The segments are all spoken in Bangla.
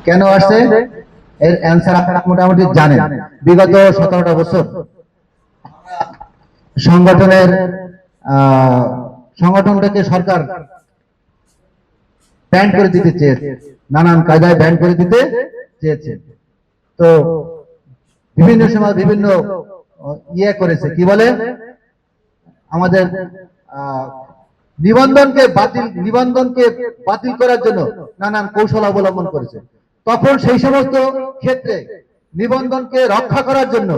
কেন আসছে এর অ্যান্সার আপনারা মোটামুটি জানেন। বিগত 17টা বছর সংগঠনের সংগঠনটাকে সরকার ব্যান করে দিতে চেয়েছে, নানান কায়দায় ব্যান করে দিতে চেয়েছে। তো বিভিন্ন সময় বিভিন্ন ইয়ে করেছে, কি বলে আমাদের নিবন্ধনকে বাতিল করার জন্য নানান কৌশল অবলম্বন করেছে। তখন সেই সমস্ত ক্ষেত্রে নিবন্ধনকে রক্ষা করার জন্য,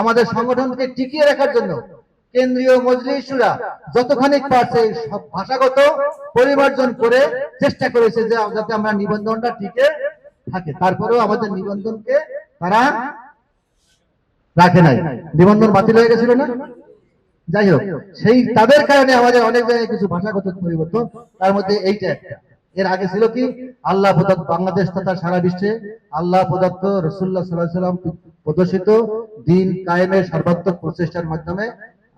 আমাদের সংগঠনকে টিকিয়ে রাখার জন্য কেন্দ্রীয় মজলিস শুরা যতখানি পারছে ভাষাগত পরিমার্জন করে চেষ্টা করেছে যে যাতে আমরা নিবন্ধনটা টিকে থাকে। তারপরেও আমাদের নিবন্ধনকে তারা রাখে নাই, নিবন্ধন বাতিল হয়ে গেছিল না। যাই হোক, সেই তাদের কারণে আমাদের অনেক জায়গায় কিছু ভাষাগত পরিবর্তন, তার মধ্যে এইটা একটা। এর আগে ছিল কি, আল্লাহ প্রদত্ত বাংলাদেশ তথা সারা বিশ্বে আল্লাহ প্রদত্ত রাসূলুল্লাহ সাল্লাল্লাহু আলাইহি ওয়াসাল্লাম প্রদর্শিত দ্বীন কায়েমের সর্বাত্মক প্রচেষ্টার মাধ্যমে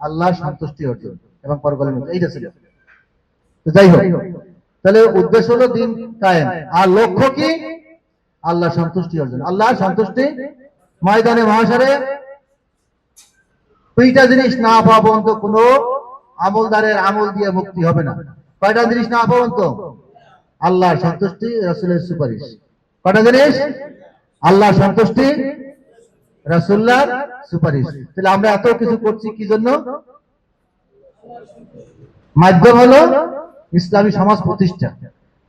আল্লাহর সন্তুষ্টি অর্জন এবং পরকালের মুক্তি, এইটা ছিল। তো যাই হোক, তাহলে উদ্দেশ্য হলো দ্বীন কায়েম, আর লক্ষ্য কি আল্লাহর সন্তুষ্টি অর্জন। আল্লাহর সন্তুষ্টি ময়দানে মহাশরে দুইটা জিনিস না পাওয়া পর্যন্ত কোন আমলদারের আমল দিয়ে মুক্তি হবে না। কয়টা জিনিস না পাওয়া পর্যন্ত? আল্লাহর সন্তুষ্টি, রাসূলের সুপারিশ। কয়টা জিনিস? আল্লাহর সন্তুষ্টি, রাসূলুল্লাহর সুপারিশ। তাহলে আমরা এত কিছু করছি কি জন্য? মাধ্যম হলো ইসলামী সমাজ প্রতিষ্ঠা।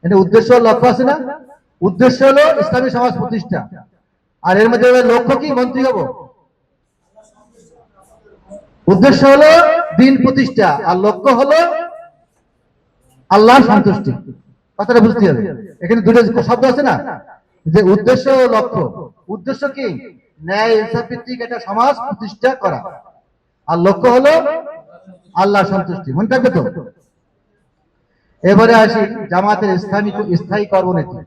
এটা উদ্দেশ্য, লক্ষ্য আছে না? উদ্দেশ্য হলো ইসলামী সমাজ প্রতিষ্ঠা, আর এর মধ্যে লক্ষ্য কি? মন্ত্রী হবো। উদ্দেশ্য হলো দ্বীন প্রতিষ্ঠা, আর লক্ষ্য হলো আল্লাহর সন্তুষ্টি। কথাটা বুঝতে হবে। এখানে দুটো শব্দ আছে না, যে উদ্দেশ্য ও লক্ষ্য। উদ্দেশ্য কি? ন্যায় ইনসাফ ভিত্তিক একটা সমাজ প্রতিষ্ঠা করা, আর লক্ষ্য হলো আল্লাহর সন্তুষ্টি। মনে থাকবে তো? এবারে আসি জামাতের স্থায়ী কর্মনীতি।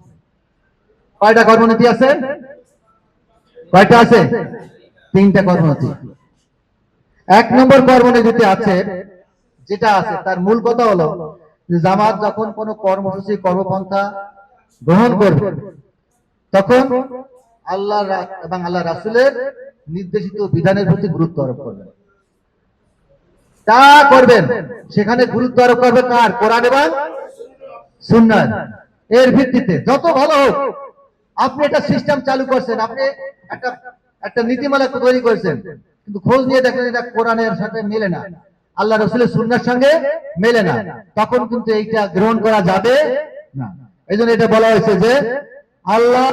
কয়টা কর্মনীতি আছে? কয়টা আছে? 3টা কর্মনীতি। 1 নম্বর কর্মনীতিতে আছে, যেটা আছে তার মূল কথা হলো যে জামাত যখন কোন কর্মসূচি কর্মপন্থা গ্রহণ করবে, তখন আল্লাহ এবং আল্লাহ রাসূলের নির্দেশিত বিধানের প্রতি গুরুত্ব আরোপ করবেন। তা করবেন, সেখানে গুরুত্ব আরোপ করবে কার? কোরআন এবং সুন্নাহ। এর ভিত্তিতে যত ভালো হোক, আপনি একটা সিস্টেম চালু করছেন, আপনি একটা নীতিমালা তৈরি করেছেন, কিন্তু খোঁজ নিয়ে দেখলেন এটা কোরআনের সাথে মেলে না, আল্লাহ রাসূলের সুন্নাহর সঙ্গে মেলে না, তখন কিন্তু এইটা গ্রহণ করা যাবে না। এইজন্য এটা বলা হয়েছে যে আল্লাহ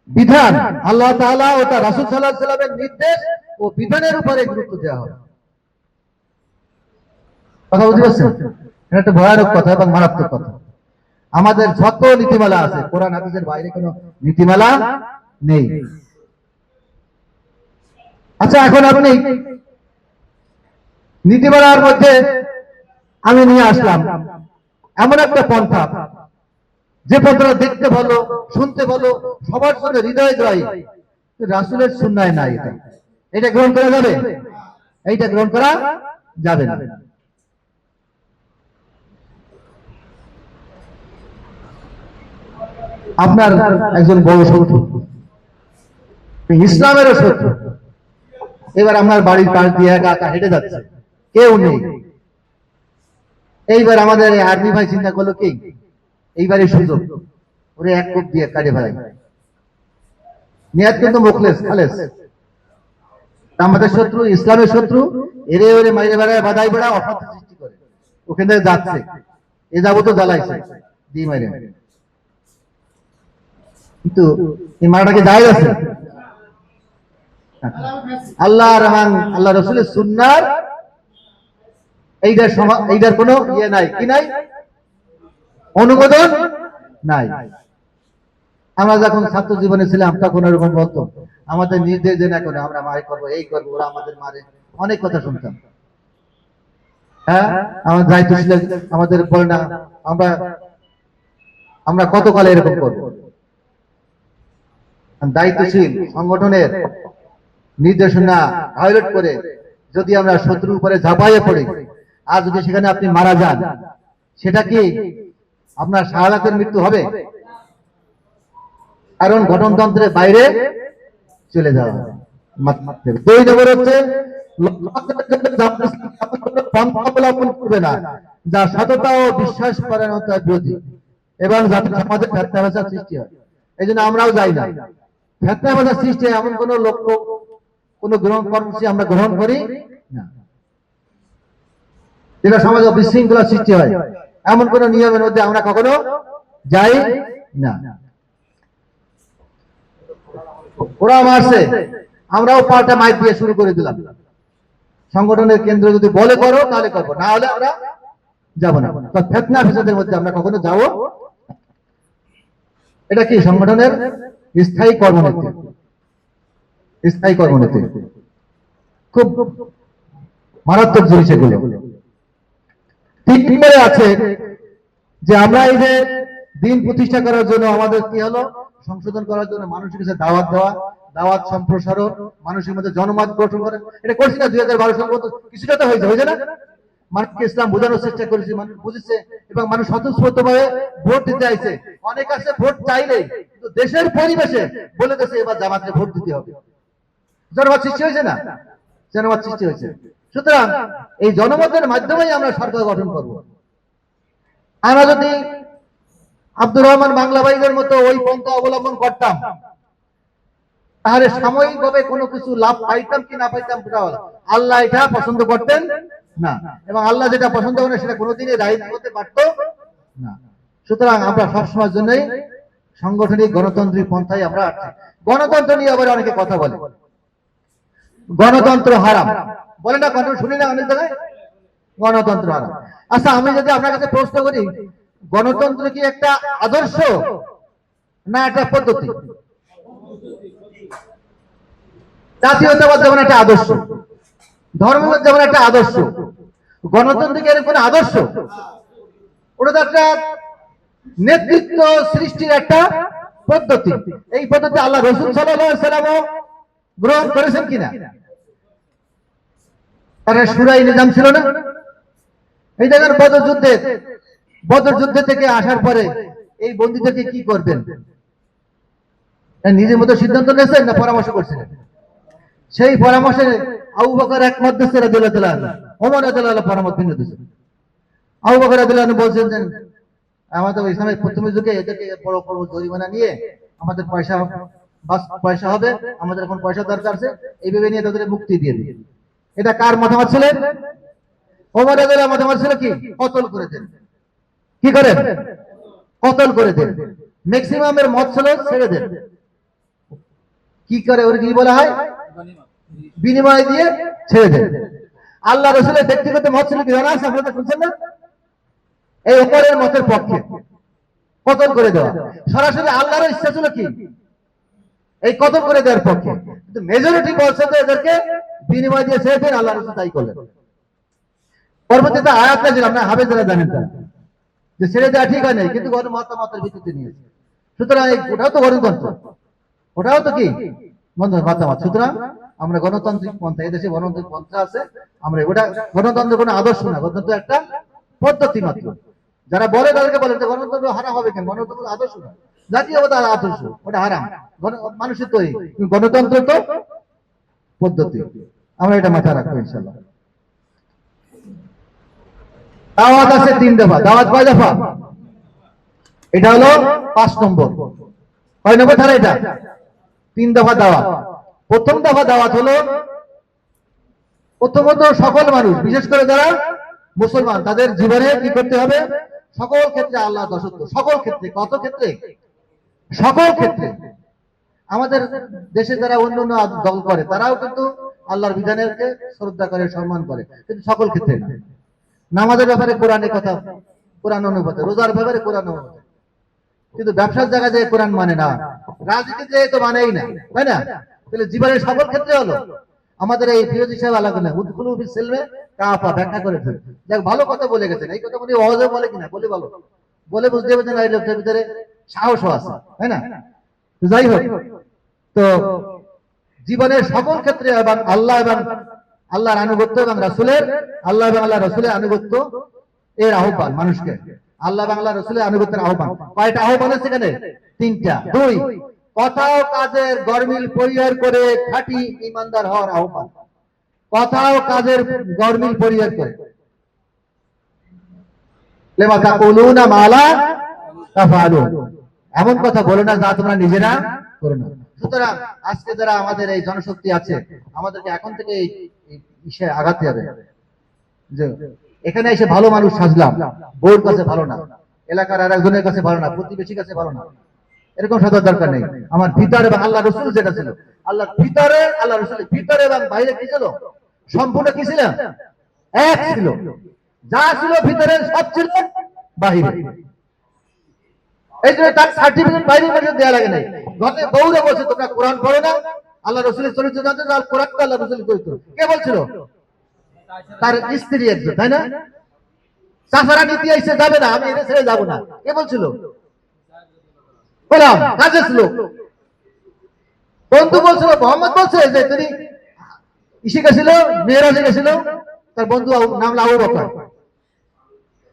বিধান, আল্লাহ তাআলা ও তার রাসূল সাল্লাল্লাহু আলাইহি ওয়াসাল্লামের নির্দেশ ও বিধানের উপরে গুরুত্ব দেওয়া হবে। কথা বুঝতে পারছেন? এটা একটা ভয়ানক কথা এবং মারাত্মক কথা। আমাদের যত নীতিমালা আছে, কোরআন হাদিসের বাইরে কোনো নীতিমালা নেই। আচ্ছা, এখন আপনি নীতিমালার মধ্যে আমি নিয়ে আসলাম এমন একটা পন্থা, যে পন্থাটা দেখতে ভালো, শুনতে ভালো, সবার জন্য হৃদয়গ্রাহী, রাসূলের সুন্নায় নাই। এটা গ্রহণ করা যাবে? এইটা গ্রহণ করা যাবে না। আপনার একজন বড় শত্রু, ইসলামেরও শত্রু, এবার আপনার বাড়ির পাশ দিয়ে একা একা হেঁটে যাচ্ছে, কেউ নেই। এইবার আমাদের আর্মি ভাই চিন্তা করলো কি, এইবারে সুযোগ, ওরে এক কোপ দিয়ে কাটে ফেলাই। নিয়াত কিন্তু মুখলেস, খালেস। আমাদের শত্রু, ইসলামের শত্রু, এরে ওরে মাইরে বেড়ায়, বাধাই বেড়া, অশান্তি সৃষ্টি করে, ওখান থেকে যাচ্ছে, এ যাবো তো জ্বালাইছে দিয়ে মাইরে। কিন্তু এই মারাটাকে জায়েজ আছে? আল্লাহ রহমান, আল্লাহ রাসূলের সুন্নাহর এইটার কোনো ইয়ে নাই, কি নাই? অনুমোদন নাই। আমরা যখন ছাত্র জীবনে ছিলাম তখন এরকম বলতো, আমাদের নির্দেশ দেন এখন আমরা মারি করবো, এই করবো, ওরা আমাদের মারে, অনেক কথা শুনতাম। হ্যাঁ, আমার দায়িত্ব ছিল, আমাদের বলে না, আমরা কতকালে এরকম করবো? দায়িত্বশীল সংগঠনের নির্দেশনা ভায়োলেট করে যদি আমরা শত্রুর উপরে ঝাঁপাইয়ে পড়ি, আর যদি সেখানে আপনি মারা যান, সেটা কি আপনার শাহাদাতের মৃত্যু হবে? কারণ গণতন্ত্রের বাইরে চলে যাওয়া। 2 নম্বর হচ্ছে পন্থা অবলম্বন করবে না যা সততা ও বিশ্বাস পরায়ণতার বিরোধী এবং যাতে সমাজে ফেতনা ফাসাদ সৃষ্টি হয়। এই জন্য আমরাও যাই না। ফেতনা ফাসাদ সৃষ্টি হয় এমন কোন লক্ষ্য কোন কর্মসূচি আমরা গ্রহণ করি না। যেটা সমাজে বিশৃঙ্খলা সৃষ্টি হয় এমন কোন নিয়মের মধ্যে আমরা কখনো যাই না। ওরা মারছে, আমরাও পাল্টা মাইক দিয়ে শুরু করে দিলাম। সংগঠনের কেন্দ্র যদি বলে করো তাহলে করবো, না হলে আমরা যাব না। ফিতনা ফিসাদের মধ্যে আমরা কখনো যাব। এটা কি সংগঠনের স্থায়ী কর্মনীতি। স্থায়ী কর্মনীতি খুব মারাত্মক জিনিস এগুলো। 3 নম্বরে আছে যে আমরা এই যে দিন প্রতিষ্ঠা করার জন্য আমাদের কি হলো, সংশোধন করার জন্য মানুষের কাছে দাওয়াত দেওয়া, দাওয়াত সম্প্রসারণ, মানুষের মধ্যে জনমত গঠন করে। এটা করছি না 2012 সাল পর্যন্ত, কিছুটা তো হয়েছে না? মানুষকে ইসলাম বোঝানোর চেষ্টা করেছি, মানুষ বুঝেছে এবং মানুষ স্বতঃস্ফূর্তভাবে ভোট দিতে আইছে। অনেক আছে ভোট চাইলে কিন্তু দেশের পরিবেশে বলে দিয়েছে এবার জামাতকে ভোট দিতে হবে। জনমত সৃষ্টি হয়েছে না? জনমত সৃষ্টি হয়েছে। সুতরাং এই জনমতের মাধ্যমেই আমরা সরকার গঠন করব। আমরা যদি আব্দুর রহমান বাংলা ভাইদের মতো ওই পন্থা অবলম্বন করতাম তাহলে সাময়িকভাবে কোনো কিছু লাভ পাইতাম কি না পাইতাম, আল্লাহ এটা পছন্দ করতেন না, এবং আল্লাহ যেটা পছন্দ করেন সেটা কোনোদিনই রাইট হতে পারতো না। সুতরাং আমরা সবসময়ের জন্যই সাংগঠনিক গণতান্ত্রিক পন্থায় আমরা আছি। গণতন্ত্র নিয়ে আবার অনেকে কথা বলে, গণতন্ত্র হারাম বলে না, কথা শুনি না অনেক জায়গায়, গণতন্ত্র হারাম। আচ্ছা, আমি যদি আপনার কাছে প্রশ্ন করি, গণতন্ত্র কি একটা আদর্শ না একটা পদ্ধতি? জাতীয়তাবাদ যেমন একটা আদর্শ, ধর্মবাদ যেমন একটা আদর্শ, গণতন্ত্র কি এর কোন আদর্শ? ওটা তো একটা নেতৃত্ব সৃষ্টির একটা পদ্ধতি। এই পদ্ধতি আল্লাহ রাসূল সাল্লাল্লাহু আলাইহি ওয়াসাল্লাম গ্রহণ করেছেন কিনা? তারা শুরাই নিজাম ছিল না? এই দেখেন বদর যুদ্ধে থেকে আসার পরে এই বন্দীদেরকে কি করবেন নিজের মতো সিদ্ধান্ত নিয়েছেন না পরামর্শ করছিলেন? সেই পরামর্শে আবু বকর একমত দিয়েছে রাদিয়াল্লাহু তাআলা, ওমর রাদিয়াল্লাহু তাআলা পরামর্শ ভিন্ন দিয়েছে। আবু বকর রাদিয়াল্লাহু তাআলা বলছেন যে আমাদের ইসলামের প্রথম যুগে এদেরকে বড় বড় জরিমানা নিয়ে আমাদের পয়সা হবে, আমাদের এখন পয়সা দরকার আছে, এইভাবে নিয়ে তাদের মুক্তি দিয়ে দিই। এটা কার মতামত ছিলেন? ওমর রাদিয়াল্লাহু মতামত ছিল কি? কতল করে দেন। কি করেন? কতল করে দেন। ম্যাক্সিমামের মত ছিল ছেড়ে দেন। কি করে ওর কি বলা হয়? বিনিময় দিয়ে ছেড়ে দেন। আল্লাহ রাসূলের ব্যক্তিগত মত ছিল কি জানা আছে? আপনারা শুনছেন না? এই ওমরের মতের পক্ষে কতল করে দেওয়া। সরাসরি আল্লাহর ইচ্ছা ছিল কি এই কতল করে দেওয়ার পক্ষে, কিন্তু মেজরিটি বলছে যে এদেরকে বিনিময় দিয়ে ছেড়ে দেন। আল্লাহ রাসূল তাই করলেন। পরবর্তীতে আয়াত নাযিল, আমরা হাফেজরা জানেন তারা, যে ছেড়ে দেওয়া ঠিক হয় নাই, কিন্তু মতামতের ভিত্তিতে নিয়েছে। সুতরাং ওটাও তো গণতন্ত্র, ওটাও তো কি মতামত। সুতরাং আমরা গণতান্ত্রিক পন্থা, এদেশে গণতান্ত্রিক পন্থা আছে, আমরা ওটা গণতন্ত্র কোনো আদর্শ না, গণতন্ত্র একটা পদ্ধতি মাত্র। যারা বলে তাদেরকে বলে গণতন্ত্র হারাম হবে কেন? গণতন্ত্র আদর্শ না, জাতীয়তার আদর্শ, ওটা হারাম, মানুষের তৈরি। গণতন্ত্র তো পদ্ধতি, আমরা এটা মাথায় রাখবো ইনশাআল্লাহ। দাওয়াত আছে 3 দফা। দাওয়াত কয় দফা? এটা হলো 5 নম্বর। কয় নম্বর ধারা এটা? 3 দফা দাওয়াত। প্রথম দফা দাওয়াত হলো প্রথমত সকল মানুষ, বিশেষ করে যারা মুসলমান, তাদের জীবনে কি করতে হবে? সকল ক্ষেত্রে আল্লাহ দাসত্ব। সকল ক্ষেত্রে। কত ক্ষেত্রে? সকল ক্ষেত্রে। আমাদের দেশে যারা অন্য অন্য দল করে তারাও কিন্তু আল্লাহর বিধানকে শ্রদ্ধা করে, সম্মান করে, কিন্তু সকল ক্ষেত্রে না। নামাজের ব্যাপারে কোরআনের কথা, কোরআন অনুপাতে, রোজার ব্যাপারে কোরআন অনুপাতে, কিন্তু ব্যবসার জায়গায় যে কোরআন মানে না, রাজনীতিতে তো মানেই না, তাই না? তাহলে জীবনের সকল ক্ষেত্রে হলো আমাদের এই ফিরোজ সাহেব আলাদা না, উদ্খুলু ফিস সিলমে কাফা ব্যাখ্যা করে ফেলে। দেখ, ভালো কথা বলে গেছেন। এই কথা উনি ওয়াজে বলে কিনা, বলে ভালো বলে বুঝতে পারছেন এই লোকটার ভিতরে সাহস আছে, তাই না? যাই হোক, তো জীবনের সকল ক্ষেত্রে এবং আল্লাহর আনুগত্য এবং রাসূলের, আল্লাহ এবং আল্লাহ রাসূলের আনুগত্য এর আহ্বান মানুষকে, আল্লাহ এবং আল্লাহ রাসূলের আনুগত্যের আহ্বান। কয়টা আহ্বান আছে এখানে? 3টা। 2, কথা ও কাজের গরমিল পরিহার করে খাঁটি ইমানদার হওয়ার আহ্বান। কথা ও কাজের গরমিল পরিহার করে। লেমা তাকুলুনা মা লা তাফআলুন, এমন কথা বলো না যা তোমরা নিজেরা করো না। সুতরাং আজকে যারা আমাদের এই জনশক্তি আছে, আমাদেরকে এখন থেকে এই বিষয়ে আগাতে হবে যে এখানে এসে ভালো মানুষ সাজলাম, বউর কাছে ভালো না, এলাকার আর একজনের কাছে ভালো না, প্রতিবেশীর কাছে ভালো না, এরকম সাজার দরকার নেই। আমার ভিতরে এবং আল্লাহ রসুল যেটা ছিল, আল্লাহর ভিতরে, আল্লাহ রসুলের ভিতরে এবং বাইরে কি ছিল, সম্পূর্ণ কি ছিল, এক ছিল। যা ছিল ভিতরে সব ছিল বাহিরে। এই জন্য তার সার্টিফিকেট বাইরের মানুষ দেওয়া লাগে নাই। ঘরে বউরে বলছে তোমরা কোরআন পড়ো না, আল্লাহ রসুলের চরিত্র জানতে চাও, কোরআন তো আল্লাহ রসুলের চরিত্র। কে বলছিল? তার স্ত্রী একজন, তাই না? সাফারা নীতি এসে যাবে না, আমি এটা ছেড়ে যাবো না, কে বলছিল? বললাম কাজের লোক। বন্ধু বলছিল, মোহাম্মদ বলছে যে তিনি ইসে গেছিল, মেয়েরাজে গেছিল, তার বন্ধু নাম আবু বকর।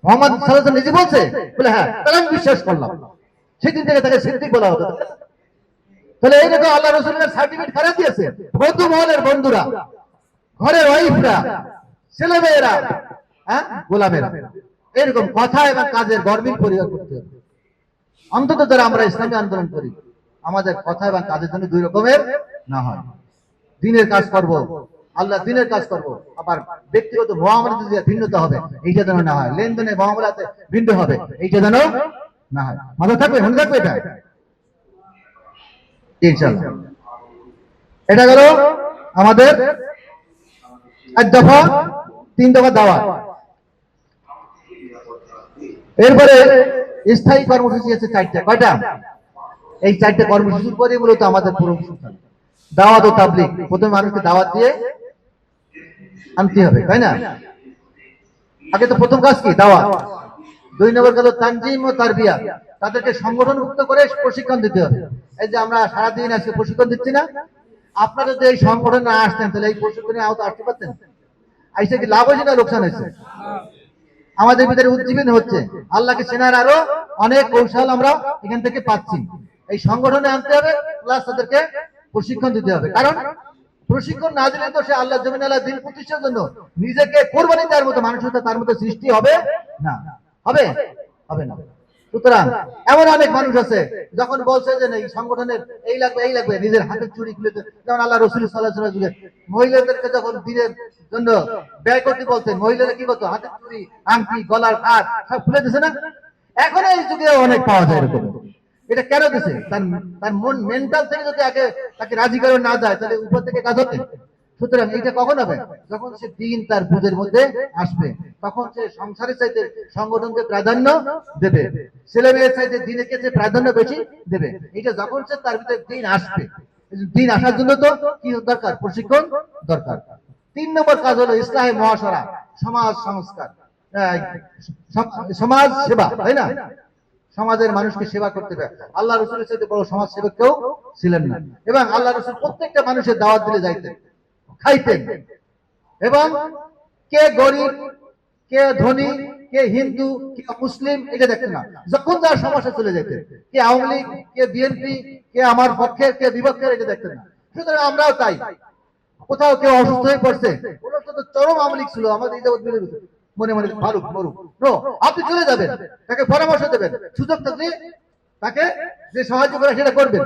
মোহাম্মদ সাল্লাল্লাহু আলাইহি ওয়াসাল্লাম নিজে বলছে, বলে হ্যাঁ, তাহলে আমি বিশ্বাস করলাম। সেদিন থেকে তাকে সিদ্দিক বলা হতো। তাহলে এই দেখো আল্লাহ রসুলের সার্টিফিকেট খারাপ দিয়েছে বন্ধু মহলের বন্ধুরা, ঘরের ওয়াইফরা, ছেলে মেয়েরা, হ্যাঁ, গোলামেরা। এরকম কথা এবং কাজের গরমিল পরিহার করতে হবে। অন্তত যারা আমরা ইসলামী আন্দোলন করি, আমাদের কথা এবং কাজের জন্য দুই রকমের না হয়। দিনের কাজ করব, আল্লাহ দিনের কাজ করব, আবার ব্যক্তিগত মুআমালাতে যে ভিন্নতা হবে এইটা যেন না হয়, লেনদেনে মুআমালাতে ভিন্ন হবে এইটা যেন না হয়। মাথা থাকবে, মনে থাকবে এটা ইনশাআল্লাহ। এটা গেল আমাদের এক দফা, 3 দফা দাওয়াত। এরপরে স্থায়ী কর্মসূচি আছে 4টা। কয়টা? এই 4টা কর্মসূচির পরে মূলত আমাদের পুরো দাওয়াত ও তাবলীগ। প্রথমে মানুষকে দাওয়াত দিয়ে আনতে হবে, তাই না? আগে তো প্রথম কাজ কি? দাওয়াত। 2 নম্বর গেল তানজিম ও তারবিয়া, তাদেরকে সংগঠনমুক্ত করে প্রশিক্ষণ দিতে হবে। এই যে আমরা সারাদিন আজকে প্রশিক্ষণ দিচ্ছি না, আপনারা যদি এই সংগঠনে না আসতেন তাহলে এই প্রশিক্ষণে আওতা আসতে পারতেন? আইসে কি লাভ হয়েছে না লোকসান হয়েছে? আমাদের ভিতরে উজ্জীবন হচ্ছে, আল্লাহকে চেনার আরো অনেক কৌশল আমরা এখান থেকে পাচ্ছি। এই সংগঠনে আনতে হবে, প্লাস তাদেরকে প্রশিক্ষণ দিতে হবে। কারণ প্রশিক্ষণ না দিলে তো সে আল্লাহ জমিন আল্লাহ দিন প্রতিষ্ঠার জন্য নিজেকে কোরবানি দেওয়ার মতো মানসিকতা তার মধ্যে সৃষ্টি হবে না। হবে? হবে না। সুতরাং এমন অনেক মানুষ আছে যখন বলছে যে এই সংগঠনের এই লাগবে এই লাগবে, নিজের হাতের চুরি খুলে, যেমন আল্লাহ রসুল সাল্লাল্লাহু আলাইহি ওয়াসাল্লাম মহিলাদেরকে যখন দিনের জন্য ব্যয় করতে বলতেন, মহিলারা কি করতো? হাতের চুরি, আংটি, গলার হার সব খুলে দিছে না? এখন এই যুগে অনেক পাওয়া যায় এরকম। এটা কেন দিছে? তার মন মেন্টাল থেকে যদি আগে তাকে রাজি করে না যায়, তাহলে উপর থেকে কাজ হবে। সুতরাং এটা কখন হবে? যখন সে দিন তার বুঝের মধ্যে আসবে, তখন সে সংসারের চাইতে সংগঠনকে প্রাধান্য দেবে, ছেলে মেয়ের চাইতে দিনকে যে প্রাধান্য বেশি দেবে। এটা যখন সে তার ভিতরে দিন আসবে, দিন আসার জন্য তো কি দরকার? প্রশিক্ষণ দরকার। 3 নম্বর কাজ হলো ইসলাহে মহাশরা, সমাজ সংস্কার, সমাজ সেবা, তাই না? সমাজের মানুষকে সেবা করতে হবে। আল্লাহ রসুলের চাইতে বড় সমাজ সেবক কেউ ছিলেন না। এবং আল্লাহ রসুল প্রত্যেকটা মানুষের দাওয়াত দিলে যাইতেন, খাইতেন। এবং কে গরিব, কে ধনী, কে হিন্দু, কে মুসলিম, এটা দেখতেন না। যখন যার সমস্যা চলে যেতেন, কে আওয়ামী লীগ, কে বিএনপি, কে আমার পক্ষের, কে বিপক্ষের, এটা দেখতেন না। সুতরাং আমরাও তাই, কোথাও কেউ অসুস্থ হয়ে পড়ছে, ওরা তো চরম আওয়ামী লীগ ছিল, আমাদের মনে মনে মারুক মরুক, নো, আপনি চলে যাবেন, তাকে পরামর্শ দেবেন, সুযোগ থাকলে তাকে যে সাহায্য করে সেটা করবেন।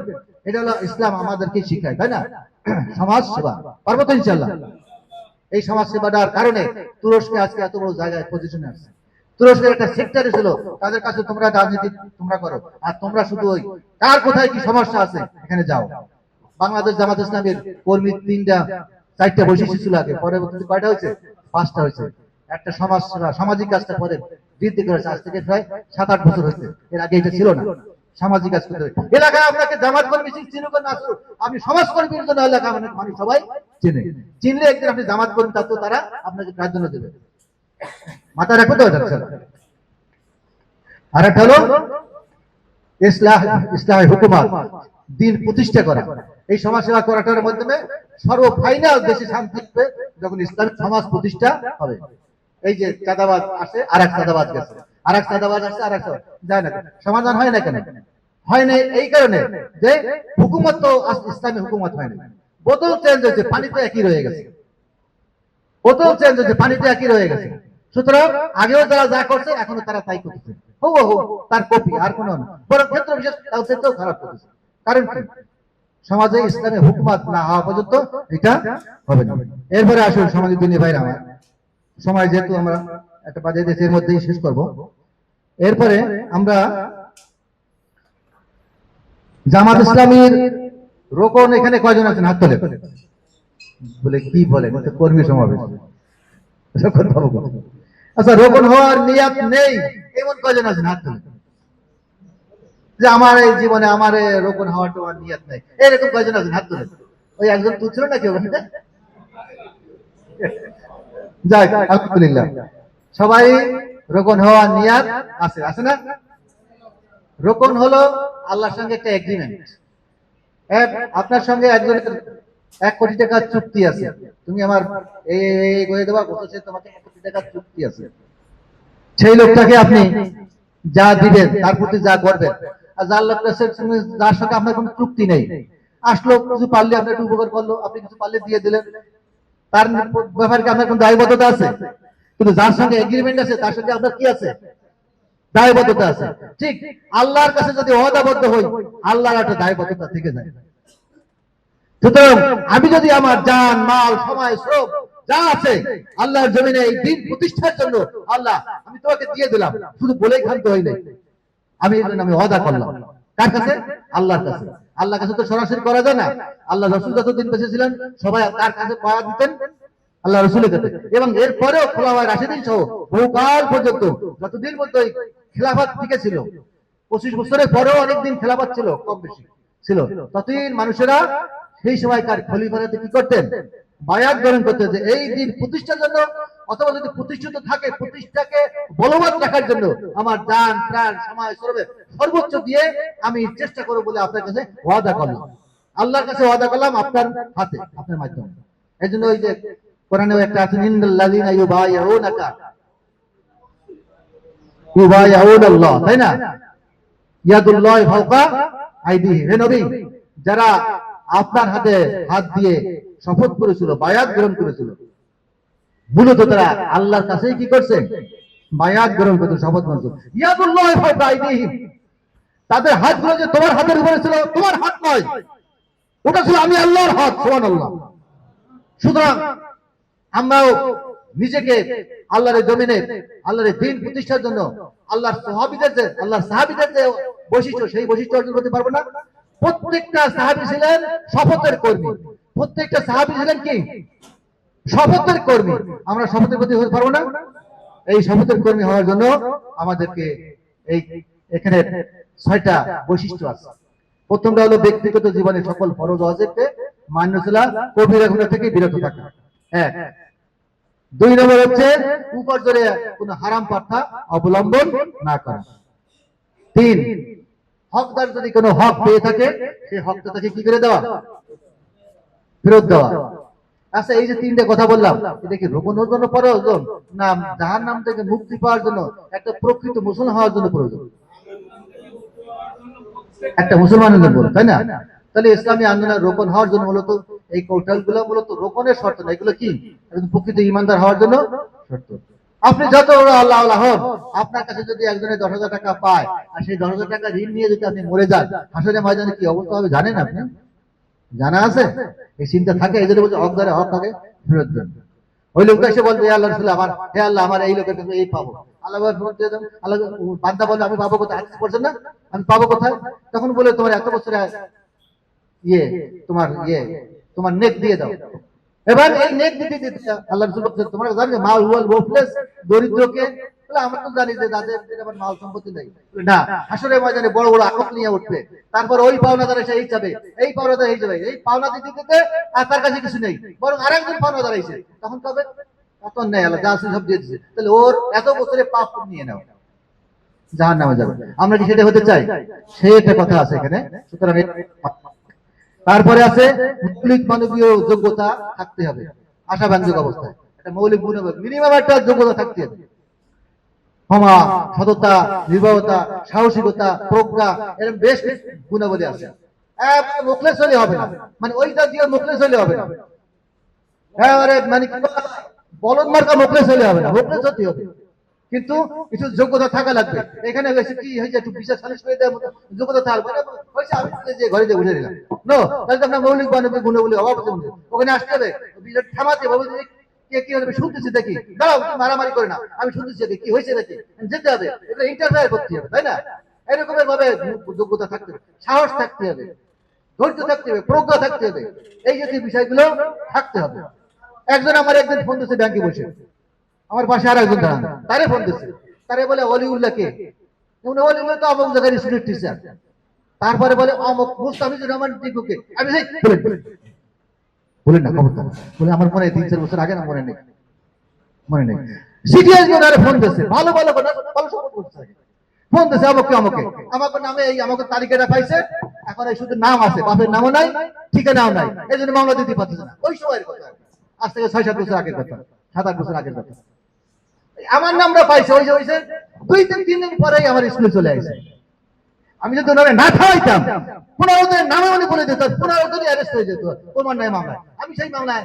এটা হলো ইসলাম আমাদেরকে শিখায়, তাই না? সমাজ সেবা পারবো তো ইনশাআল্লাহ। এই সমাজ সেবাটার কারণে তুরস্কে আজকে এত বড় জায়গায় পজিশনে আসছে। তুরস্কের একটা সেক্টরে ছিল, তাদের কাছে তোমরা রাজনীতি তোমরা করো, আর তোমরা শুধু ওই কার কোথায় কি সমস্যা আছে এখানে যাও। বাংলাদেশ জামাত ইসলামের কর্মী 3টা 4টা বৈশিষ্ট্য ছিল আগে, পরবর্তীতে কয়টা হয়েছে? 5টা হয়েছে। একটা সমাজ সেবা, সামাজিক কাজটা পরে বৃদ্ধি করেছে, আজ থেকে প্রায় 7-8 বছর হয়েছে। এর আগে এটা ছিল না। সামাজিক কাজ করতে হবে। এলাকায় আপনাকে জামাত কর্মী চিনুক না চিনুক, আপনি সমাজ কর্মীর জন্য এলাকা মানুষ সবাই চেনে। চিনলে একদিন আপনি জামাত কর্মী, তাতে তারা আপনাকে প্রাধান্য দেবে। মাথা রাখো তো এটা। আর একটা হলো ইসলাহি হুকুমাত, দিন প্রতিষ্ঠা করা। এই সমাজ সেবা করাটার মাধ্যমে সর্বফাইনাল দেশে শান্তি হবে যখন ইসলামিক সমাজ প্রতিষ্ঠা হবে। এই যে চাঁদাবাজ আসে, আর এক চাঁদাবাজ গেছে, আর এক চাঁদাবাজ আসছে, আর এক যায় না, সমাধান হয় না কেন? হয় না এই কারণে যে হুকুমত তো ইসলামী হুকুমত হয় না, বোতল চেঞ্জ হয়েছে, পানিতে একই রয়ে গেছে। বোতল চেঞ্জ হয়েছে, পানিতে একই রয়ে গেছে। সুতরাং আগেও যারা যা করছে এখনো তারা তাই করতেছে, হুবহু তার কপি, আর কোনো না। বরং ক্ষেত্র বিশেষ তার ক্ষেত্রেও খারাপ করতেছে। কারণ কি? সমাজে ইসলামী হুকুমত না হওয়া পর্যন্ত এটা হবে না। এরপরে আসুন সমাজের দিনী ভাইরা আমার, সময় যেহেতু আমরা একটা বাজে দেশের মধ্যেই শেষ করব। এরপরে আমরা জামাত ইসলামীর রোকন এখানে কয়জন আছেন হাত তোলে? বলে কি বলেন, এটা কর্মী সমাবেশ, রোকন পাবো কোথায়? আচ্ছা, রোকন হওয়ার নিয়াত নেই এমন কয়জন আছেন হাত তোলে? যে আমার এই জীবনে আমার রোকন হওয়ার তোমার নিয়াত নেই, এরকম কয়জন আছেন হাত তোলে? ওই একজন তুলছিল নাকি ওখানে? যাই, আলহামদুলিল্লাহ, সবাই রোকন হওয়ার নিয়াত আছে, আছে না? রোকন হলো আল্লাহর সঙ্গে একটা এগ্রিমেন্ট। আপনার সঙ্গে একজনের 1 কোটি টাকার চুক্তি আছে, তুমি আমার এই করে দেবা, বলছে তোমাকে 1 কোটি টাকার চুক্তি আছে। সেই লোকটাকে আপনি যা দিবেন তার প্রতি যা করবেন, আর যার লোকটা যার সঙ্গে আপনার কোনো চুক্তি নেই, আসলো কিছু পারলে আপনার একটু উপকার করলো, আপনি কিছু পারলে দিয়ে দিলেন, তার ব্যাপারে আপনার কোনো দায়বদ্ধতা আছে? কিন্তু যার সঙ্গে এগ্রিমেন্ট আছে তার সঙ্গে আপনার কি আছে? দায়বদ্ধতা আছে। ঠিক আল্লাহর কাছে যদি ওয়াদাবদ্ধ হই, আল্লাহর একটা দায়বদ্ধতা থেকে যায়। সুতরাং আমি যদি আমার জান, মাল, সময়, শ্রম যা আছে আল্লাহর জমিনে এই দিন প্রতিষ্ঠার জন্য, আল্লাহ আমি তোমাকে দিয়ে দিলাম, শুধু বলেই ক্ষান্ত হই নাই, আমি ওয়াদা করলাম। কার কাছে? আল্লাহর কাছে। আল্লাহর কাছে তো সরাসরি করা যায় না। আল্লাহ রাসূল যতদিন বেঁচে ছিলেন সবাই তার কাছে পাওয়া দিতেন, আল্লাহ রাসূলের কাছে। এবং এরপরেও খোলাফায়ে রাশিদিন সহ বহুকাল পর্যন্ত যতদিন মধ্যে খেলাফত টিকে ছিল, 25 বছরের পরেও অনেকদিন খেলাফত ছিল, কম বেশি ছিল, ততদিন মানুষেরা সেই সময়কার খলিফাতে কি করতেন? বায়াত গ্রহণ করতেন যে এই দিন প্রতিষ্ঠার জন্য, অথবা যদি প্রতিষ্ঠিত থাকে প্রতিষ্ঠাকে বলবৎ রাখার জন্য আমার জান, প্রাণ, সময়, শ্রমে সর্বোচ্চ দিয়ে আমি চেষ্টা করব বলে আপনার কাছে ওয়াদা করলাম। আল্লাহর কাছে ওয়াদা করলাম আপনার হাতে, আপনার মাধ্যমে। এই জন্য ওই যে কোরআনেও একটা আছে, ইন্নাল্লাযীনা ইউবাইউনাকা ইউবাইউনাল্লাহ, তাই না? ইয়াদুল্লাহি ফাওকা আইদিহিম। হে নবী, যারা আপনার হাতে হাত দিয়ে শপথ করেছিল, বায়াত গ্রহণ করেছিল, মূলত তারা আল্লাহর কাছেই কি করছে? বায়াত গ্রহণ করেছে, শপথ করেছে। ইয়াদুল্লাহি ফাওকা আইদিহিম, তাদের হাতগুলো যে তোমার হাতের উপরে ছিল, তোমার হাত নয়, ওটা ছিল আমি আল্লাহর হাত। সুবহানাল্লাহ। সুতরাং আমরাও নিজেকে আল্লাহর জমিনে আল্লাহর দ্বীন প্রতিষ্ঠার জন্য আল্লাহর সাহাবীদের যে বৈশিষ্ট্য, সেই বৈশিষ্ট্য অর্জন করতে পারবো না? প্রত্যেকটা সাহাবী ছিলেন শপথের কর্মী, প্রত্যেকটা সাহাবী ছিলেন কি? শপথের কর্মী। আমরা শপথের প্রতি হতে পারবো না? এই শপথের কর্মী হওয়ার জন্য আমাদেরকে এই এখানে 6টা বৈশিষ্ট্য আছে। প্রথমটা হলো ব্যক্তিগত জীবনে সকল ফরজ ওয়াজিবকে মান্য চলা, কবিরা গুনাহ থেকে বিরত থাকা। 1। 2 নম্বর হচ্ছে উপর জোরে কোনো হারাম প্রথা অবলম্বন না করা। 3, হকদার যদি কোনো হক পেয়ে থাকে সেই হকটা তাকে কি করে দেওয়া? ফেরত দেওয়া। আচ্ছা, এই যে 3টে কথা বললাম, এটা কি রোকনের জন্য প্রয়োজন, না জাহান্নাম থেকে মুক্তি পাওয়ার জন্য, একটা প্রকৃত মুসলমান হওয়ার জন্য প্রয়োজন? একটা মুসলমানের জন্য, তাই না? তাহলে ইসলামী আন্দোলনের রোকন হওয়ার জন্য মূলত এই কৌশলগুলো মূলত রোকনের শর্ত না, এগুলো কি প্রকৃত ইমানদার হওয়ার জন্য শর্ত। আপনি যত আল্লাহ হন, আপনার কাছে যদি একজনে 10,000 টাকা পায় আর সেই 10,000 টাকা ঋণ নিয়ে যদি আপনি মরে যান, হাসরের ময়দানে কি অবস্থা হবে জানেন আপনি? জানা আছে? এই চিন্তা থাকে, এই জন্য বলছে হক দ্বারা হক আগে ফেরত দেন। ওই লোকটা এসে বলবে আল্লাহ রাসূল আমার, হে আল্লাহ আমার এই লোকের কাছে এই পাবো, আল্লাহ ফেরত দিয়ে দেন। আল্লাহ বান্দা বলে আমি পাবো কোথায়? হাদিস পড়ছেন না? আমি পাবো কোথায়? তখন বলে তোমার এত বছরে তোমার নেক দিয়ে দাও। এবার এই নেক দিতে দিতে আল্লাহ রাসূল বলছেন তোমরা জানো মাল হুয়াল ওয়াফলেস, দরিদ্রকে আমরা তো জানি যে যাদের আবার মাল সম্পত্তি নেই, না হাসরের ময়দানে বড় বড় আকল নিয়ে উঠবে, তারপর ওই পাওনাদার এসে এই যাবে, এই পাওনাদার এই যাবে, এই পাওনা দিতে দিতে আর তার কাছে কিছু নেই, বরং আরেকজন পাওনাদার এসে তখন কবে? তখন নেই, আল্লাহ যা আছে সব দিয়ে দিচ্ছে। তাহলে ওর এত বছরে পাপ নিয়ে নাও, জাহান্নামে যাবে। আমরা কি সেটা হতে চাই? সেই একটা কথা আছে এখানে। সুতরাং তারপরে আছে মৌলিক মানবীয় যোগ্যতা থাকতে হবে, আশাব্যঞ্জক অবস্থায় একটা মৌলিক গুণ, মিনিমাম একটা যোগ্যতা থাকতে হবে। ক্ষমা, সততা, নির্ভরতা, সাহসিকতা, প্রজ্ঞা, এরকম বেশ গুণাবলী আছে। মুখলেস হলে হবে না, মানে ওই জাতীয় মুখলেস হলে হবে না, মানে বলদ মার্কা মুখলেস হলে হবে না, মুখলেস হতে হবে, কিন্তু কিছু যোগ্যতা থাকা লাগবে। এখানে বেশি কি হয়েছে, একটু বিশেষ সালিশ করে দেওয়ার মতো যোগ্যতা থাকবে না, হয়েছে আমি যে ঘরে যে উঠে দিলাম, নো, তাহলে তো আপনার মৌলিক মানবিক গুণাবলী অভাব আছে। ওখানে আসতে হবে, থামাতে হবে, কে কি হবে শুনতেছি দেখি, দাঁড়াও মারামারি করে না, আমি শুনতেছি দেখি কি হয়েছে দেখি, যেতে হবে, এটা ইন্টারফেয়ার করতে হবে, তাই না? এরকমের ভাবে যোগ্যতা থাকতে হবে, সাহস থাকতে হবে, ধৈর্য থাকতে হবে, প্রজ্ঞা থাকতে হবে, এই জাতীয় বিষয়গুলো থাকতে হবে। একজন আমার একদিন ফোন দিচ্ছে ব্যাংকে বসে, আমার পাশে আর একজন দাঁড়ান, তারে ফোন দিচ্ছে, তারে বলে অলিউল্লাহ কে, অলিউল্লাহ তো অমুক জায়গায় স্কুলের টিচার। তারপরে বলে অমুক মুস্তাফিজুর রহমান টিপুকে। আমি বলেন না খবরদার, বলে আমার মনে 3-4 বছর আগে না, মনে নেই, মনে নেই। সিটিএস ওনারে ফোন দিচ্ছে, ভালো ভালো ভালো সম্পর্ক করছে, ফোন দিচ্ছে আমাকে আমাকে আমাকে নামে এই আমাকে তালিকাটা পাইছে, এখন এই শুধু নাম আছে, বাপের নামও নাই, ঠিকানাও নাই, এই জন্য মামলা দিতে পারতেছে না। ওই সময়ের কথা, আজ থেকে 6-7 বছর আগের কথা, 7-8 বছর আগের কথা। আমার নামটা পাইছে, ওই যে হয়েছে 2-3 দিন পরেই আমার স্কুলে চলে আসছে। আমি যদি ওনারে না খাওয়াইতাম, 15 দিনের নামে উনি বলে দিত, 15 দিনই অ্যারেস্ট হয়ে যেত তোমার নামে মামলায়। আমি সেই মামলায়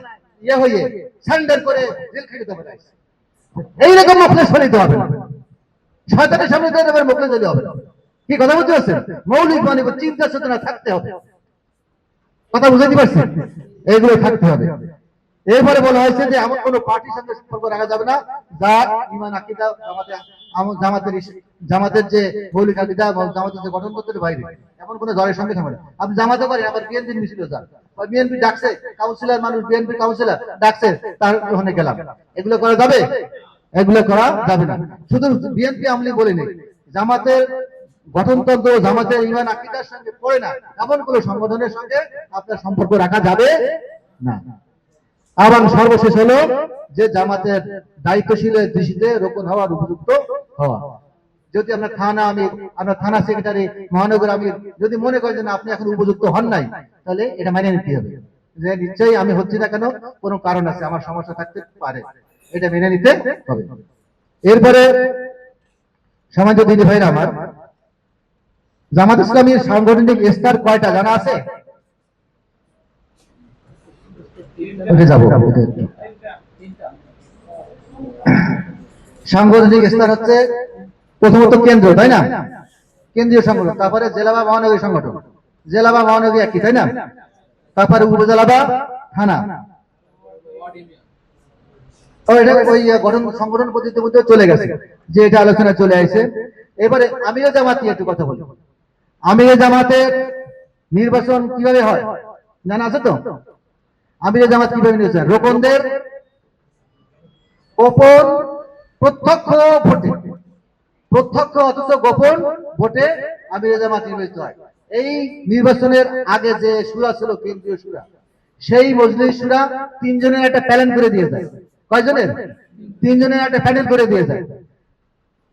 হয়ে সারেন্ডার করে জেল খেটে দেবো। এইরকম মুখলেস হইতে হবে না, শয়তানের সামনে দিয়ে দেবে, মুখলেস হইতে হবে না। কি কথা বুঝতে পারছেন? মৌলিক মানে চিন্তা চেতনা থাকতে হবে, কথা বুঝাতে পারছেন? এইগুলো থাকতে হবে। এরপরে বলা হয়েছে যে এমন কোন পার্টির সঙ্গে সম্পর্ক রাখা যাবে না যার ঈমান আকীদা জামাতের যে মৌলিক আকীদা এবং জামাতের যে গঠনতন্ত্রের বাইরে, এমন কোন দলের সঙ্গে থাকবে না। আপনি জামাতে করেন, আবার বিএনপির মিছিলে যান, বিএনপি ডাকছে, কাউন্সিলর মানুষ বিএনপি কাউন্সিলর ডাকছে, তার ওখানে গেলাম, এগুলো করা যাবে? এগুলো করা যাবে না। শুধু বিএনপি আমলি বলিনি, জামাতের গঠনতন্ত্র, জামাতের ঈমান আকীদার সঙ্গে পড়ে না এমন কোন সংগঠনের সঙ্গে আপনার সম্পর্ক রাখা যাবে না। আবার সর্বশেষ হলো যে জামাতের দায়িত্বশীলের দৃষ্টিতে রোপণ হওয়ার উপযুক্ত হওয়া। যদি আপনার থানা সেক্রেটারি, মহানগর আমির যদি মনে করেন যে আপনি এখন উপযুক্ত হন নাই, তাহলে এটা মেনে নিতে হবে যে নিশ্চয়ই আমি হচ্ছি না কেন, কোনো কারণ আছে, আমার সমস্যা থাকতে পারে, এটা মেনে নিতে হবে। এরপরে সমাজ দিদি ভাইরা আমার, জামাত ইসলামীর সাংগঠনিক স্তর কয়টা জানা আছে? সাংগঠনিক স্তর হচ্ছে প্রথমত কেন্দ্র, তাই না? কেন্দ্রীয় সংগঠন, তারপরে জেলা বা মহানগরী সংগঠন, জেলা বা মহানগরী একই, তাই না? তারপরে উপজেলা বা থানা, ওই গঠন সংগঠন পদ্ধতির মধ্যে চলে গেছে, যে এটা আলোচনা চলে আসছে। এবারে আমিরে জামাত নিয়ে একটু কথা বলি। আমিরে জামাতের নির্বাচন কিভাবে হয় জানা আছে তো? আমিরে জামাত কিভাবে নির্বাচন? রোকনদের গোপন প্রত্যক্ষ ভোটে, প্রত্যক্ষ অথচ গোপন ভোটে আমিরে জামাত নির্বাচিত হয়। এই নির্বাচনের আগে যে সুরা ছিল, কেন্দ্রীয় সুরা, সেই মজলিস সুরা 3 জনের একটা প্যানেল করে দিয়ে যায়। কয়জনের? 3 জনের একটা প্যানেল করে দিয়ে যায়।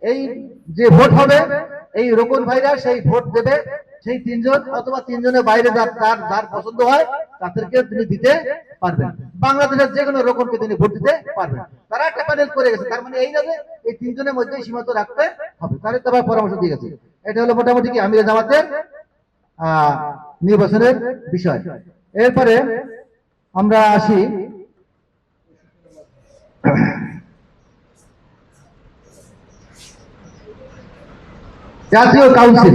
এই যে ভোট হবে, এই রোকন ভাইরা সেই ভোট দেবে, সেই 3 জন অথবা 3 জনের বাইরে যার পছন্দ হয় তাদেরকে তিনি দিতে পারবেন। বাংলাদেশের যে কোনো রোকনকে তিনি ভোট দিতে পারবেন। তারা একটা প্যানেল করে গেছে, তার মানে এই না যে এই 3 জনের মধ্যেই সীমাবদ্ধ রাখতে হবে, তাদের তো আবার পরামর্শ দিয়ে গেছে। এটা হলো মোটামুটি কি আমিরে জামাতের নির্বাচনের বিষয়। এরপরে আমরা আসি জাতীয় কাউন্সিল।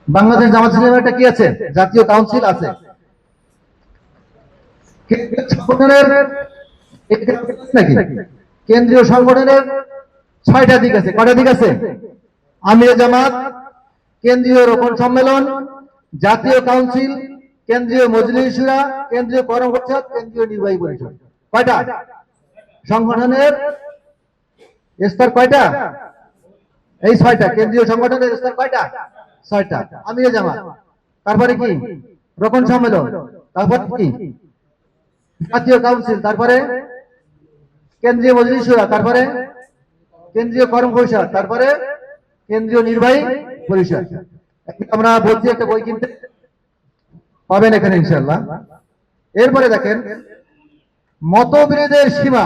বাংলাদেশ জামাত ইসলামের একটা কি আছে? জাতীয় কাউন্সিল আছে। কেন্দ্রীয় সংগঠনের 6টা দিক আছে। কয়টা দিক আছে? আমিরে জামাত, কেন্দ্রীয় রোকন সম্মেলন, জাতীয় কাউন্সিল, কেন্দ্রীয় মজলিস শুরা, কেন্দ্রীয় কর্ম পরিষদ, কেন্দ্রীয় নির্বাহী পরিষদ। কয়টা সংগঠনের স্তর? কয়টা? এই 6টা। কেন্দ্রীয় সংগঠনের স্তর কয়টা? 6টা। আমিরে জামাত, তারপরে কি রোকন সম্মেলন, তারপর কি জাতীয় কাউন্সিল, তারপরে কেন্দ্রীয় মজলিস শুরা, তারপরে কেন্দ্রীয় কর্ম পরিষদ, তারপরে কেন্দ্রীয় নির্বাহী পরিষদ। আমরা বলছি একটা বই কিনতে পাবেন এখানে ইনশাআল্লাহ। এরপরে দেখেন মতবিরোধের সীমা।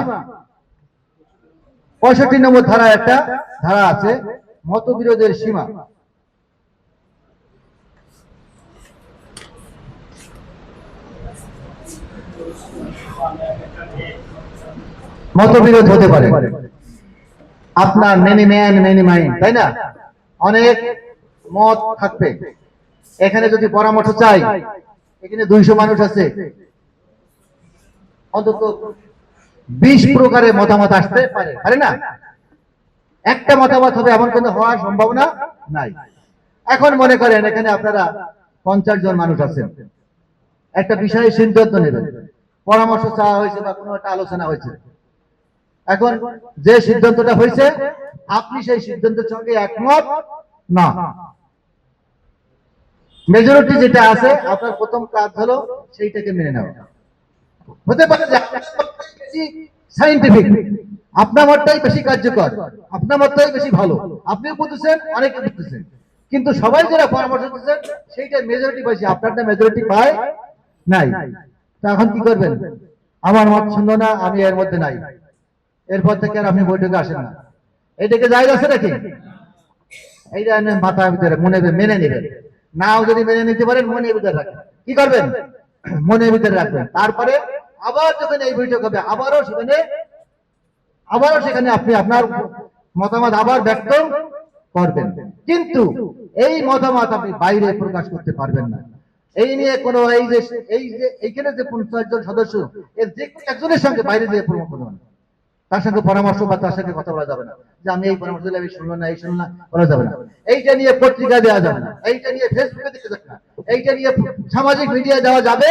65 নম্বর ধারা একটা ধারা আছে, মতবিরোধের সীমা। মতবিরোধ হতে পারে, আপনার মেনি ম্যান মেনি মাইন্ড, তাই না? অনেক মত থাকবে। এখানে যদি পরামর্শ চাই, এখানে 200 মানুষ আছে, অন্তত 20 প্রকারের মতামত আসতে পারে, পারে না? একটা মতামত হবে এমন কোনো হওয়ার সম্ভাবনা নাই। এখন মনে করেন এখানে আপনারা 50 জন মানুষ আছেন, একটা বিষয়ে সিদ্ধান্ত নেবেন, পরামর্শ চাওয়া হয়েছে বা কোনো একটা আলোচনা হয়েছে। এখন যে সিদ্ধান্তটা হয়েছে, আপনি সেই সিদ্ধান্তের সঙ্গে একমত না, মেজরিটি যেটা আছে, আপনার প্রথম কাজ হলো সেইটাকে মেনে নেওয়া। হতে পারে যে সাইন্টিফিক, আপনার মতটাই বেশি কার্যকর, আপনার মতটাই বেশি ভালো, আপনিও বুঝতেছেন, অনেকে বুঝতেছেন, কিন্তু সবাই যারা পরামর্শ দিচ্ছেন সেইটা মেজরিটি পাইছে, আপনারটা মেজরিটি পায় নাই। এখন কি করবেন? আমার মত শুনলো না, আমি এর মধ্যে নাই, এরপর থেকে আর আপনি বৈঠকে আসেন না, এটাকে জায়গা আছে নাকি? এইটা মাথার ভিতরে মনে মেনে নেবেন। নাও যদি মেনে নিতে পারেন, মনের ভিতরে রাখবেন। কি করবেন? মনের ভিতরে রাখবেন। তারপরে আবার যখন এই বৈঠক হবে, আবারও সেখানে আপনি আপনার মতামত আবার ব্যক্ত করবেন, কিন্তু এই মতামত আপনি বাইরে প্রকাশ করতে পারবেন না। এই নিয়ে কোনো এই যে এইখানে যে 50 জন সদস্য, এর যে কোনো একজনের সঙ্গে বাইরে যেয়ে তার সঙ্গে পরামর্শ বা তার সঙ্গে কথা বলা যাবে না, যে আমি এই পরামর্শ দিলে আমি শুনবো না, এই শুনবো না, বলা যাবে না। এইটা নিয়ে পত্রিকা দেওয়া যাবে না, এইটা নিয়ে ফেসবুকে দিতে যাবে না, এইটা নিয়ে সামাজিক মিডিয়া দেওয়া যাবে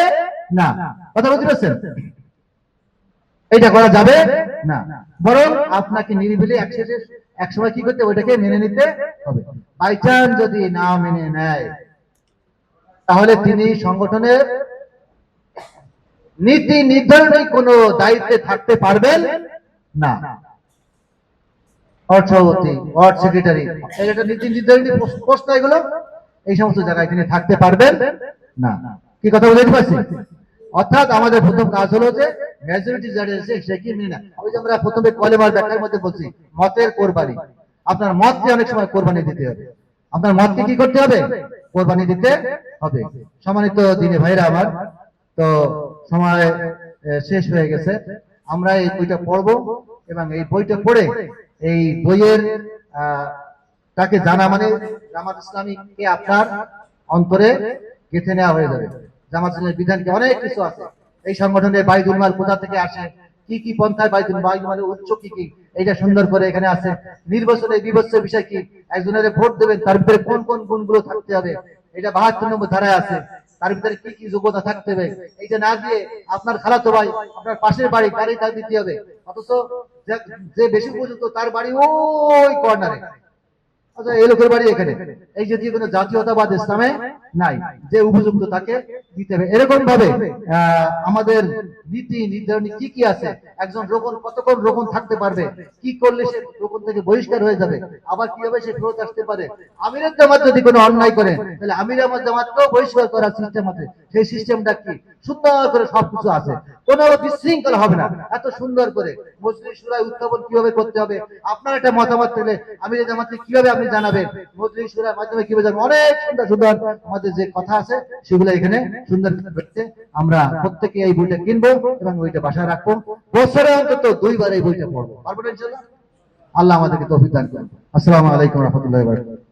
না। কথা বুঝতে পারছেন? এটা করা যাবে না, বরং আপনাকে নিরিবিলি এক সময় কি করতে, ওইটাকে মেনে নিতে হবে। বাই চান্স যদি না মেনে নেয়, তাহলে তিনি সংগঠনের নীতি নির্ধারণী কোনো দায়িত্বে থাকতে পারবেন না। অর্থপতি, ওয়ার্ড সেক্রেটারি, এটা নীতি নির্ধারণী পোস্ট, এগুলো এই সমস্ত জায়গায় তিনি থাকতে পারবেন না। কি কথা বলতে পারছি? অর্থাৎ আমাদের প্রথম কাজ হলো যে মেজরিটি যারা আছে সে কি মেনে না। ওই যে আমরা প্রথমে কলেমার ব্যাখ্যার মধ্যে বলছি, মতের কোরবানি। আপনার মতকে অনেক সময় কোরবানি দিতে হবে, আপনার মতকে কি করতে হবে? কোরবানি দিতে হবে। সম্মানিত দিনে ভাইরা আমার, তো সময় শেষ হয়ে গেছে। আমরা এই বইটা পড়বো এবং এই বইটা পড়ে এই বইয়ের তাকে জানা মানে জামাত ইসলামীকে আপনার অন্তরে গেঁথে নেওয়া হয়ে যাবে। জামাত ইসলামের বিধানকে অনেক কিছু আছে, এই সংগঠনের বাইতুল মাল কোথা থেকে আসে, কি কি পন্থায় বাইতুল মালের উৎস কি কি, এইটা সুন্দর করে এখানে আছে। নির্বাচনে বিভৎসের বিষয় কি, একজনের ভোট দেবেন তার ভিতরে কোন কোন গুণগুলো থাকতে হবে, এটা 72 নম্বর ধারায় আছে। তার ভিতরে কি কি যোগ্যতা থাকতে হবে, এইটা না দিয়ে আপনার খালাতো ভাই আপনার পাশের বাড়ি তারই তা দিতে হবে, অথচ যে বেশি উপযুক্ত তার বাড়ি ওই কর্নারে, আচ্ছা এই লোকের বাড়ি এখানে। এই যে কোনো জাতীয়তাবাদ ইসলামে নাই, যে উপযুক্ত তাকে দিতে হবে। এরকম ভাবে আমাদের নীতি নির্ধারণী কি কি আছে, একজন রোকন কতক্ষণ রোকন থাকতে পারবে, কি করলে সে রোকন থেকে বহিষ্কার হয়ে যাবে, আবার কিভাবে সে ফেরত আসতে পারে। আমিরের জামাত যদি কোনো অন্যায় করে, তাহলে আমির আমার জামাতকেও বহিষ্কার করার সিস্টেম আছে, সেই সিস্টেমটা কি সুন্দর করে সবকিছু আছে, কোনো বিশৃঙ্খলা হবে না। এত সুন্দর করে মজলিস শুরায় উত্থাপন কিভাবে করতে হবে, আপনার একটা মতামত পেলে আমিরের জামাতকে কিভাবে আপনি জানাবেন, মজলিস শুরার মাধ্যমে কিভাবে জানাবেন, অনেক সুন্দর সুন্দর আমাদের যে কথা আছে সেগুলো এখানে সুন্দর করতে আমরা প্রত্যেকে এই বইটা কিনবো এবং বইটা বাসায় রাখবো। বছরে অন্তত 2 বার এই বইটা পড়বো, পারবো না ইনশাআল্লাহ? আল্লাহ আমাদেরকে তৌফিক দান করুন। আসসালামু আলাইকুম ওয়া রাহমাতুল্লাহি ওয়া বারাকাতুহু।